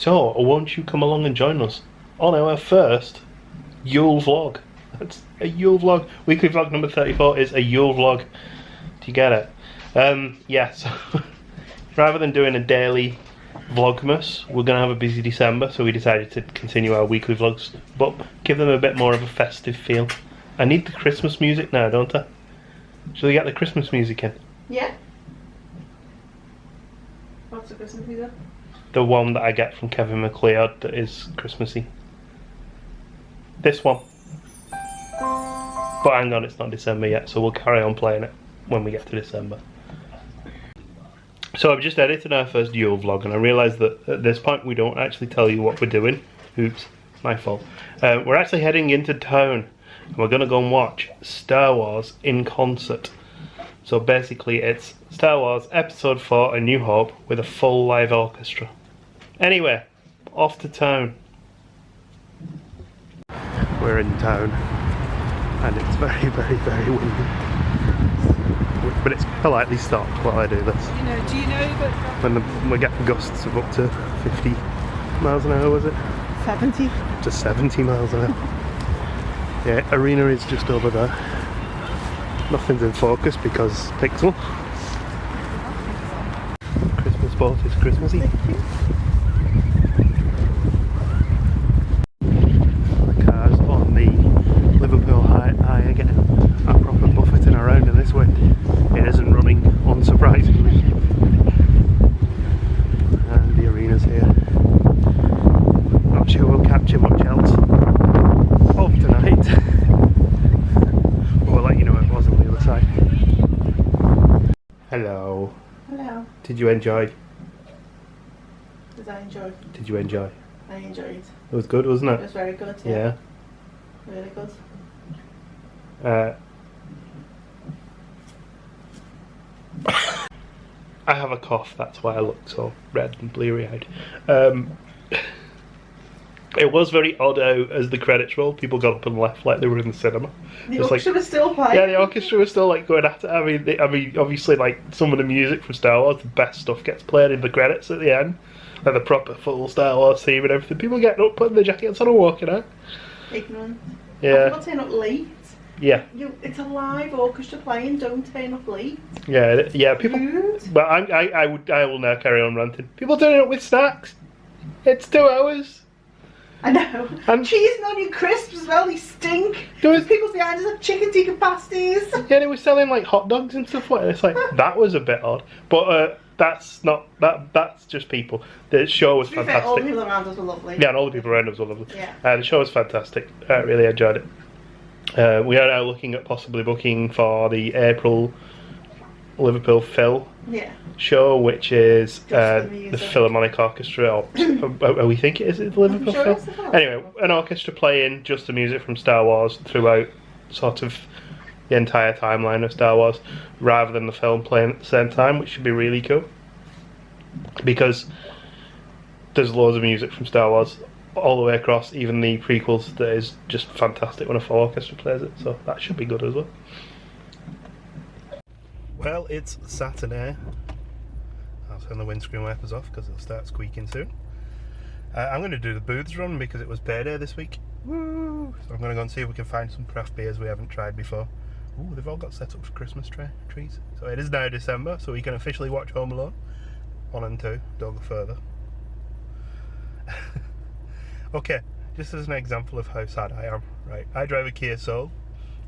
So, won't you come along and join us on our first Yule vlog? That's a Yule vlog. Weekly vlog number 34 is a Yule vlog. Do you get it? Yeah, so rather than doing a daily Vlogmas, we're going to have a busy December, so we decided to continue our weekly vlogs, but give them a bit more of a festive feel. I need the Christmas music now, don't I? Shall we get the Christmas music in? Yeah. What's the Christmas music? The one that I get from Kevin MacLeod that is Christmassy. This one. But hang on, it's not December yet, so we'll carry on playing it when we get to December. So I've just edited our first Yule vlog, and I realised that at this point we don't actually tell you what we're doing. Oops, my fault. We're actually heading into town, and we're going to go and watch Star Wars in concert. So basically it's Star Wars Episode 4 A New Hope with a full live orchestra. Anyway, off to town. We're in town, and it's very, very, very windy. But it's politely stopped while I do this. Do you know that... When we're getting gusts of up to 50 miles an hour, was it? 70. To 70 miles an hour. Yeah, arena is just over there. Nothing's in focus because pixel. Christmas boat is Christmassy. The cars on the Liverpool High again are proper buffeting around in this wind. It isn't running, unsurprisingly. And the arena's here. Not sure we'll capture much else of tonight. We'll let you know it was on the other side. Hello. Hello. Did you enjoy? Did I enjoy? Did you enjoy? I enjoyed. It was good, wasn't It it? was very good, Yeah. Really good. I have a cough, that's why I look so red and bleary-eyed. It was very odd how, as the credits rolled, people got up and left like they were in the cinema. The orchestra was still playing. Yeah, the orchestra was still like going at it. I mean, obviously, like some of the music from Star Wars, the best stuff gets played in the credits at the end, like the proper full Star Wars theme and everything. People getting up, putting their jackets on, and walking out. Ignorant. Yeah. People turn up late. Yeah. It's a live orchestra playing. Don't turn up late. Yeah, yeah. People. Rude. But I will now carry on ranting. People turning up with snacks. It's 2 hours. I know. And cheese and onion crisps as well, they stink. There's people behind us have chicken tikka pasties. Yeah, they were selling like hot dogs and stuff like that. It's like, that was a bit odd. But that's not, that's just people. The show was fantastic. Fair, all the people around us were lovely. Yeah, and all the people around us were lovely. Yeah. The show was fantastic. I really enjoyed it. We are now looking at possibly booking for the April Liverpool Phil show, which is the Philharmonic Orchestra, or we think it is the Liverpool Phil. Anyway, an orchestra playing just the music from Star Wars throughout sort of the entire timeline of Star Wars, rather than the film playing at the same time, which should be really cool. Because there's loads of music from Star Wars all the way across, even the prequels, that is just fantastic when a full orchestra plays it, so that should be good as well. Well, it's Saturday. I'll turn the windscreen wipers off because it'll start squeaking soon. I'm going to do the booths run because it was payday this week. Woo! So I'm going to go and see if we can find some craft beers we haven't tried before. Ooh, they've all got set up for Christmas trees. So it is now December, so we can officially watch Home Alone 1 and 2. Don't go further. Okay, just as an example of how sad I am, right? I drive a Kia Soul,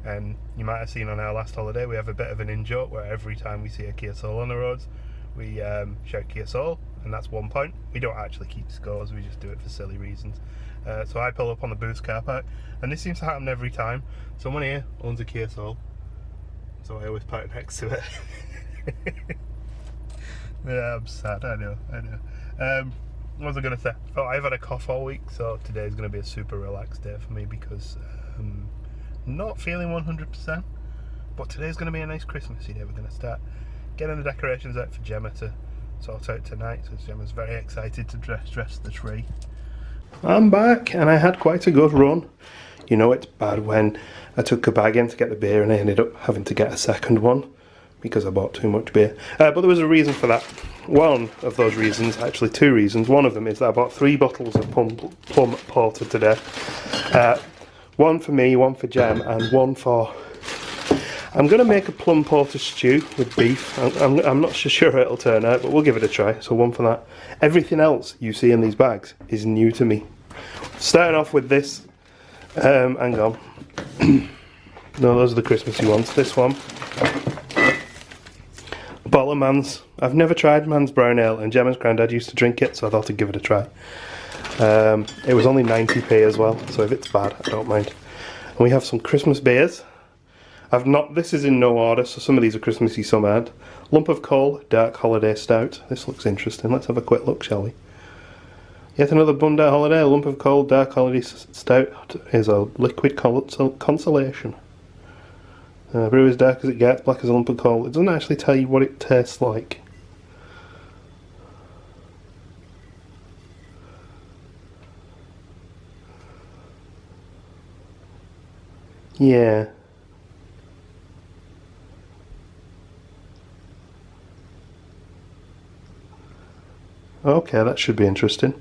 and you might have seen on our last holiday we have a bit of an in-joke where every time we see a Kia Soul on the roads, we shout Kia Soul, and that's 1 point. We don't actually keep scores, we just do it for silly reasons. So I pull up on the booth's car park, and this seems to happen every time. Someone here owns a Kia Soul, so I always park next to it. Yeah, I'm sad, I know. What was I going to say? Oh, I've had a cough all week, so today's going to be a super relaxed day for me because I'm not feeling 100%. But today's going to be a nice Christmassy day. We're going to start getting the decorations out for Gemma to sort out tonight, so Gemma's very excited to dress the tree. I'm back, and I had quite a good run. You know it's bad when I took a bag in to get the beer and I ended up having to get a second one because I bought too much beer. But there was a reason for that. one of those reasons, actually 2 reasons. One of them is that I bought 3 bottles of plum porter today. One for me, one for Jem, and one for... I'm going to make a plum porter stew with beef. I'm not so sure how it'll turn out, but we'll give it a try. So one for that. Everything else you see in these bags is new to me. Starting off with this. Hang on. No, those are the Christmassy ones. This one. A bottle of Man's. I've never tried Man's brown ale, and Gemma's granddad used to drink it, so I thought I'd give it a try. It was only 90p as well, so if it's bad, I don't mind. And we have some Christmas beers. This is in no order, so some of these are Christmassy, some aren't. Lump of Coal, Dark Holiday Stout. This looks interesting. Let's have a quick look, shall we? Yet another Bunda Holiday. A Lump of Coal, Dark Holiday Stout is a liquid consolation. Brew as dark as it gets, black as a lump of coal. It doesn't actually tell you what it tastes like. Yeah. Okay, that should be interesting.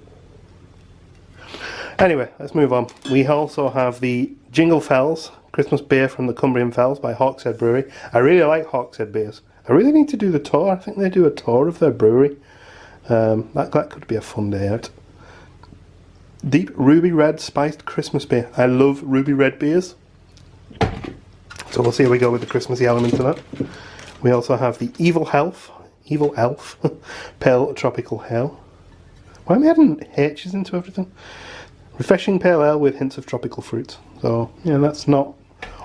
Anyway, let's move on. We also have the Jingle Fells Christmas beer from the Cumbrian Fells by Hawkshead Brewery. I really like Hawkshead beers. I really need to do the tour. I think they do a tour of their brewery. That could be a fun day out. Deep Ruby Red Spiced Christmas Beer. I love ruby red beers. So we'll see how we go with the Christmassy element to that. We also have the Evil Elf Pale Tropical Ale. Why am I adding H's into everything? Refreshing pale ale with hints of tropical fruit. So, yeah, that's not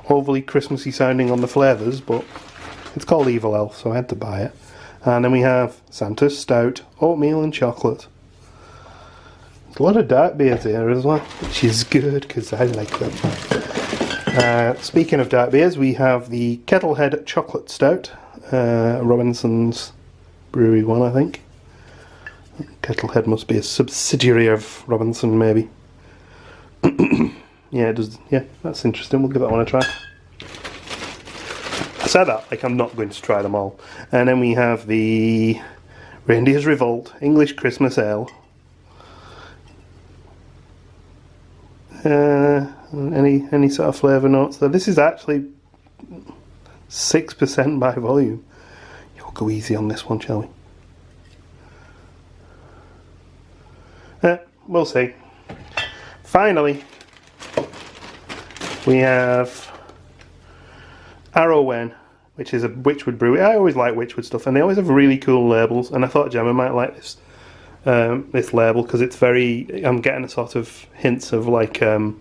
overly Christmassy sounding on the flavours, but it's called Evil Elf, so I had to buy it. And then we have Santa's Stout, Oatmeal and Chocolate. There's a lot of dark beers here as well, which is good because I like them. Speaking of dark beers, we have the Kettlehead Chocolate Stout, Robinson's Brewery one, I think. Kettlehead must be a subsidiary of Robinson, maybe. Yeah, it does. Yeah, that's interesting. We'll give that one a try. I said that like I'm not going to try them all. And then we have the Reindeer's Revolt English Christmas Ale. Any sort of flavour notes there? This is actually 6% by volume. You'll go easy on this one, shall we? We'll see. Finally, we have Arrowwen, which is a Witchwood brewery. I always like Witchwood stuff, and they always have really cool labels. And I thought Gemma might like this this label because it's very. I'm getting a sort of hints of like Hunger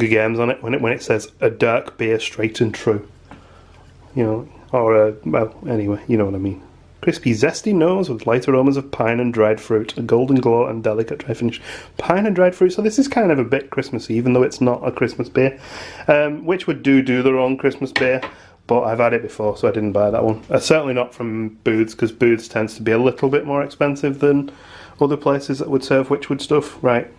Games on it when it says a dark beer, straight and true. You know, or well, anyway, you know what I mean. Crispy, zesty nose with light aromas of pine and dried fruit, a golden glow and delicate dry finish. Pine and dried fruit, so this is kind of a bit Christmassy, even though it's not a Christmas beer. Which would do their own Christmas beer, but I've had it before, so I didn't buy that one. Certainly not from Booths, because Booths tends to be a little bit more expensive than other places that would serve Witchwood stuff. Right.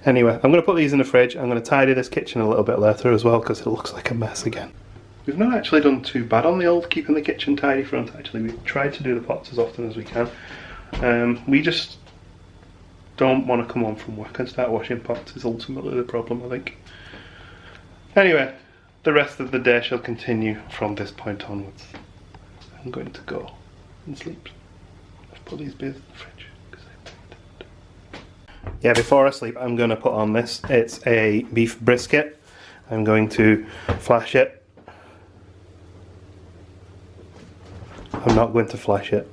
Anyway, I'm going to put these in the fridge. I'm going to tidy this kitchen a little bit later as well, because it looks like a mess again. We've not actually done too bad on the old keeping the kitchen tidy front, actually. We've tried to do the pots as often as we can. We just don't want to come home from work and start washing pots is ultimately the problem, I think. Anyway, the rest of the day shall continue from this point onwards. I'm going to go and sleep. I've put these beers in the fridge. Yeah, before I sleep I'm going to put on this. It's a beef brisket. I'm going to flash it. I'm not going to flash it.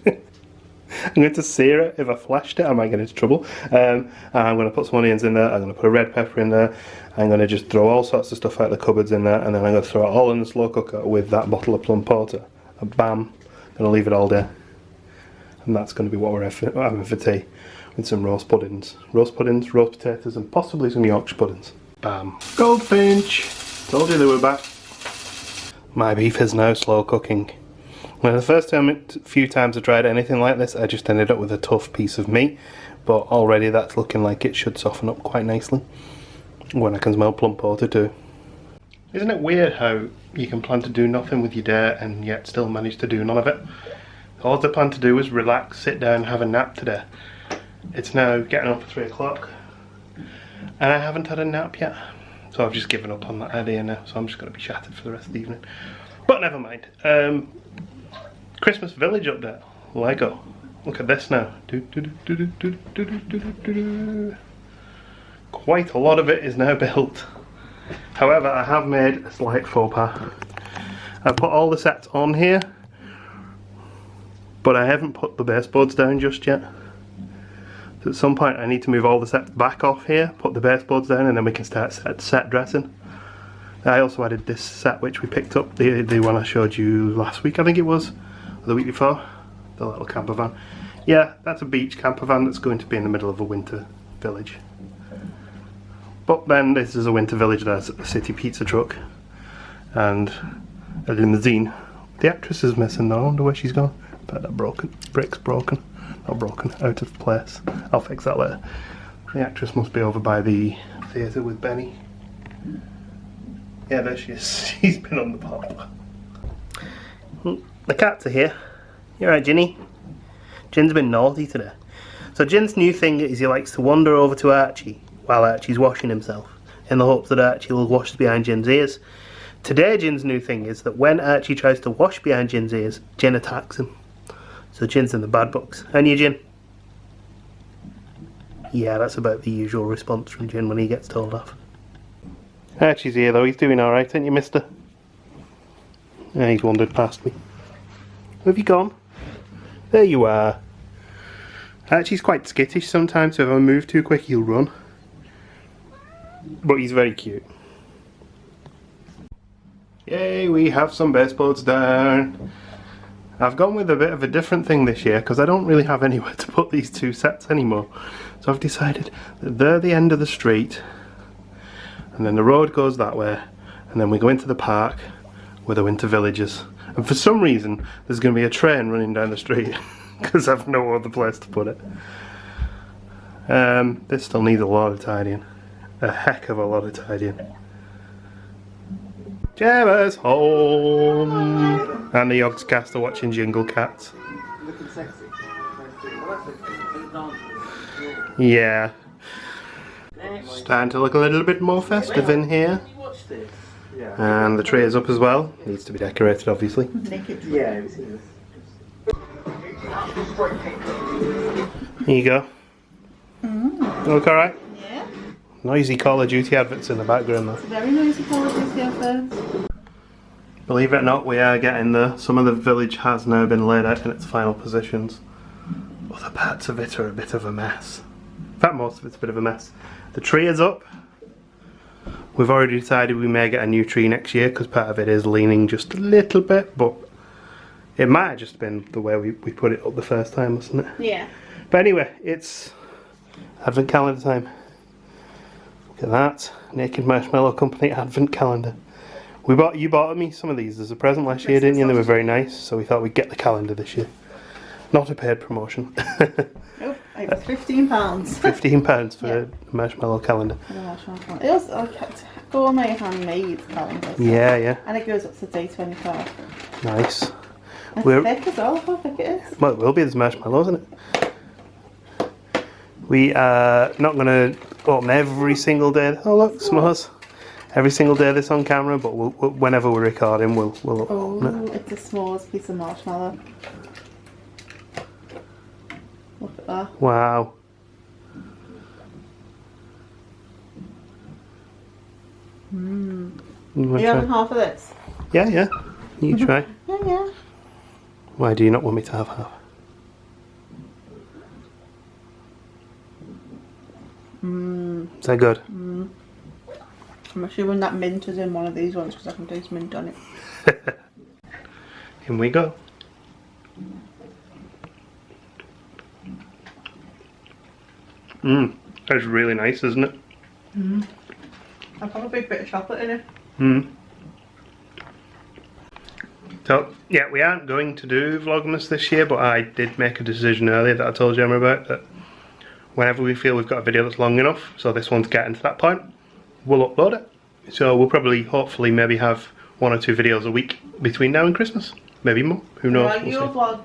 I'm going to sear it. If I flashed it, I might get into trouble. I'm going to put some onions in there. I'm going to put a red pepper in there. I'm going to just throw all sorts of stuff out of the cupboards in there, and then I'm going to throw it all in the slow cooker with that bottle of plum porter. And bam, I'm going to leave it all day. And that's going to be what we're having for tea, with some roast puddings, roast potatoes, and possibly some Yorkshire puddings. Bam. Goldfinch! Told you they were back. My beef is now slow cooking. Well, the first few times I tried anything like this, I just ended up with a tough piece of meat, but already that's looking like it should soften up quite nicely. When I can smell plum porter too. Isn't it weird how you can plan to do nothing with your day and yet still manage to do none of it? All I plan to do is relax, sit down, have a nap today. It's now getting up at 3 o'clock and I haven't had a nap yet. So I've just given up on that idea now, so I'm just going to be shattered for the rest of the evening. But never mind. Christmas Village update. Lego. Look at this now. Quite a lot of it is now built. However, I have made a slight faux pas. I've put all the sets on here, but I haven't put the baseboards down just yet. So at some point I need to move all the sets back off here, put the baseboards down, and then we can start set dressing. I also added this set which we picked up, the one I showed you last week I think it was, or the week before, the little camper van. Yeah, that's a beach camper van that's going to be in the middle of a winter village. But then this is a winter village, there's a city pizza truck and a limousine. The actress is missing though, I wonder where she's gone. But that brick's broken. Not broken, out of place. I'll fix that later. The actress must be over by the theatre with Benny. Yeah, there she is. She's been on the pop. The cats are here. You alright, Ginny? Gin's been naughty today. So Gin's new thing is he likes to wander over to Archie while Archie's washing himself, in the hopes that Archie will wash behind Gin's ears. Today Gin's new thing is that when Archie tries to wash behind Gin's ears, Gin attacks him. So Gin's in the bad books. And you, Gin? Yeah, that's about the usual response from Gin when he gets told off. Archie's here though, he's doing alright, ain't you, mister? Yeah, he's wandered past me. Where have you gone? There you are. Archie's quite skittish sometimes, so if I move too quick he'll run. But he's very cute. Yay, we have some baseboards down. I've gone with a bit of a different thing this year because I don't really have anywhere to put these two sets anymore. So I've decided that they're the end of the street and then the road goes that way and then we go into the park where the winter villagers. And for some reason there's going to be a train running down the street because I've no other place to put it. This still needs a lot of tidying. A heck of a lot of tidying. Gemma's home! And the Yogscast are watching Jingle Cats. Looking sexy. Yeah. It's starting to look a little bit more festive in here. And the tree is up as well. Needs to be decorated, obviously. Yeah. Here you go. Look alright? Yeah. Noisy Call of Duty adverts in the background though. It's a very noisy Call of Duty adverts. Believe it or not, we are getting there. Some of the village has now been laid out in its final positions. Other parts of it are a bit of a mess. In fact, most of it's a bit of a mess. The tree is up. We've already decided we may get a new tree next year because part of it is leaning just a little bit, but it might have just been the way we put it up the first time, wasn't it? Yeah. But anyway, it's Advent calendar time. Look at that. Naked Marshmallow Company Advent calendar. You bought me some of these as a present last year, didn't you? They were very nice, so we thought we'd get the calendar this year. Not a paid promotion. Nope, it was £15. £15 for a marshmallow calendar. It also gourmet handmade calendar. So. Yeah. And it goes up to day 24. Nice. It's thick as well, how thick it is. Well, it will be, there's marshmallows, isn't it? We are not going to open every single day. Oh look, s'mores. Every single day this on camera, but whenever we're recording, we'll open it. It's a s'mores piece of marshmallow. Look at that. Wow. Are you having half of this? Yeah. You try. Yeah. Why do you not want me to have half? Is that good? I'm assuming that mint is in one of these ones because I can taste mint on it. Here we go. That's really nice, isn't it? I've got a big bit of chocolate in it. So, yeah, we aren't going to do Vlogmas this year, but I did make a decision earlier that I told Gemma about, that whenever we feel we've got a video that's long enough, so this one's getting to that point, we'll upload it. So we'll probably, hopefully, maybe have 1 or 2 videos a week between now and Christmas. Maybe more, who knows. Like your vlogs.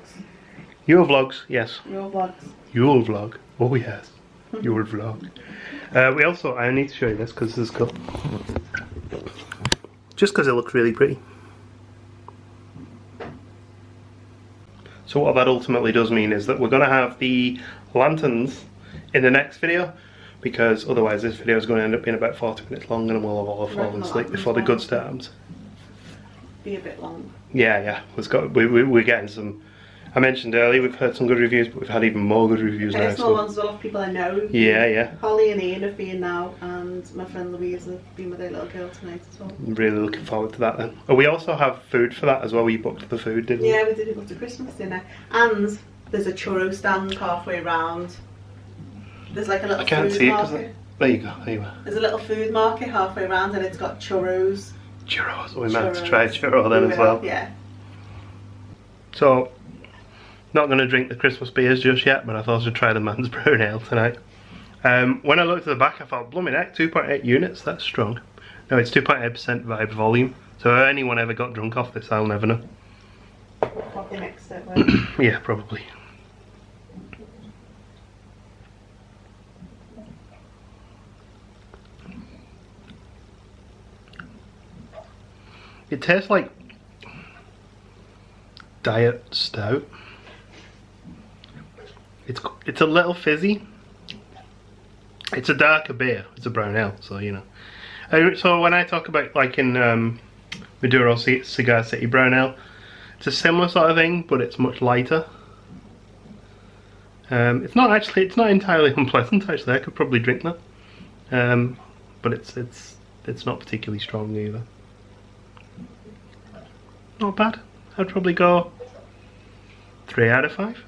Yule vlogs, yes. Yule vlogs. Yule vlog. Oh yes. Yule vlog. We also, I need to show you this because this is cool. Just because it looks really pretty. So what that ultimately does mean is that we're going to have the lanterns in the next video, because otherwise this video is going to end up being about 40 minutes long and we'll have all fallen asleep before the good starts. Be a bit long. Yeah. We're getting some. I mentioned earlier we've heard some good reviews, but we've had even more good reviews now. Personal ones, a lot of people I know. Yeah. Holly and Ian have been now, and my friend Louise has been with their little girl tonight as well. I'm really looking forward to that then. Oh, we also have food for that as well. We booked the food, didn't we? Yeah, we did. We booked a Christmas dinner, and there's a churro stand halfway round. There's like a little. I can't food see market. it because there you go. There you are. There's a little food market halfway round, and it's got churros. Churros. We might have to try a churro then as well. Yeah. So, not going to drink the Christmas beers just yet, but I thought I'd try the man's brown ale tonight. When I looked at the back, I thought, blooming heck, 2.8 units, that's strong. No, it's 2.8% vibe volume. So if anyone ever got drunk off this, I'll never know. Probably mixed it with. Yeah, probably. It tastes like diet stout. It's a little fizzy. It's a darker beer. It's a brown ale, so you know. So when I talk about like in Maduro Cigar City brown ale, it's a similar sort of thing, but it's much lighter. It's not entirely unpleasant. Actually, I could probably drink that. But it's not particularly strong either. Not bad. I'd probably go 3 out of 5.